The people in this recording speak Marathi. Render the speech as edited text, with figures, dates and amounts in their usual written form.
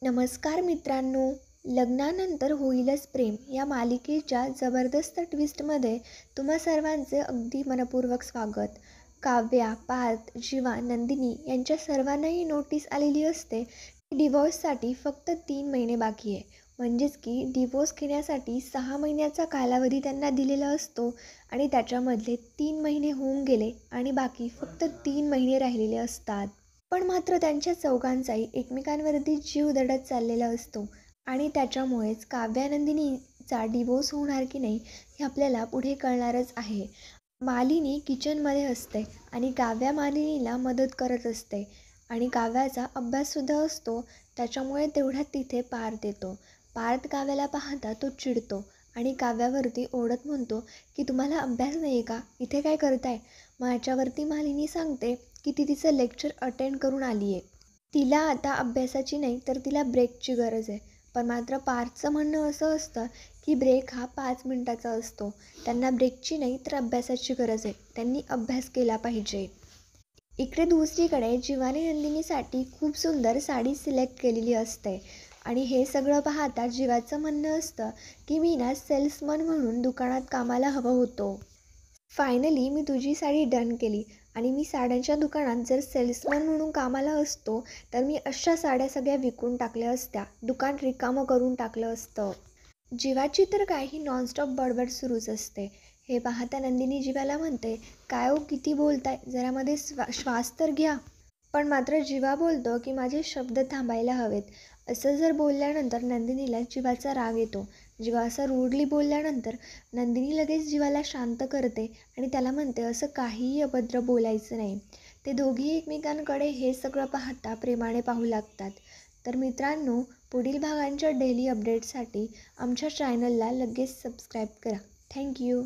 नमस्कार मित्रांनो, लग्नानंतर होईलच प्रेम या मालिकेच्या जबरदस्त ट्विस्टमध्ये तुम्हा सर्वांचे अगदी मनपूर्वक स्वागत. काव्या, पार्थ, जीवा, नंदिनी यांच्या सर्वांनाही नोटीस आलेली असते की डिवोर्ससाठी फक्त 3 महिने बाकी आहे. म्हणजेच की डिवोर्स घेण्यासाठी 6 महिन्याचा कालावधी त्यांना दिलेला असतो आणि त्याच्यामधले 3 महिने होऊन गेले आणि बाकी फक्त 3 महिने राहिलेले असतात. पण मात्र त्यांच्या चौघांचाही एकमेकांवरती जीव दडत चाललेला असतो आणि त्याच्यामुळेच काव्यानंदिनीचा डिवोर्स होणार की नाही हे आपल्याला पुढे कळणारच आहे. मालिनी किचनमध्ये असते आणि काव्या मालिनीला मदत करत असते आणि काव्याचा अभ्याससुद्धा असतो. त्याच्यामुळे तेवढ्यात तिथे पार्थ येतो. पार्थ काव्याला पाहता तो चिडतो आणि काव्यावरती ओढत म्हणतो की तुम्हाला अभ्यास नाही आहे का, इथे काय करताय. मग याच्यावरती मालिनी सांगते की ती तिचं लेक्चर अटेंड करून आली आहे. तिला आता अभ्यासाची नाही तर तिला ब्रेकची गरज आहे. पण मात्र पार्थचं म्हणणं असं असतं की ब्रेक हा 5 मिनिटाचा असतो. त्यांना ब्रेकची नाही तर अभ्यासाची गरज आहे. त्यांनी अभ्यास केला पाहिजे. इकडे दुसरीकडे जीवाने नंदिनीसाठी खूप सुंदर साडी सिलेक्ट केलेली असते आणि हे सगळं पाहता जीवाचं म्हणणं असतं की मी ना सेल्समन म्हणून दुकानात कामाला हवं होतो. फायनली मी तुझी साडी डन केली आणि मी साड्यांच्या दुकानात जर सेल्समन म्हणून कामाला असतो तर मी अशा साड्या सगळ्या विकून टाकल्या असत्या, दुकान रिकामं करून टाकलं असतं. जीवाची तर काही नॉनस्टॉप बडबड सुरूच असते. हे पाहता नंदिनी जीवाला म्हणते, काय हो किती बोलताय, जरा मध्ये श्वास तर घ्या. पण मात्र जीवा बोलतो की माझे शब्द थांबायला हवेत. असं जर बोलल्यानंतर नंदिनीला जीवाचा राग येतो. जीवा असं रूडली बोलल्यानंतर नंदिनी लगेच जीवाला शांत करते आणि त्याला म्हणते असं काहीही अभद्र बोलायचं नाही. ते दोघेही एकमेकांकडे हे सगळं पाहता प्रेमाने पाहू लागतात. तर मित्रांनो, पुढील भागांच्या डेली अपडेटसाठी आमच्या चॅनलला लगेच सबस्क्राईब करा. थँक्यू.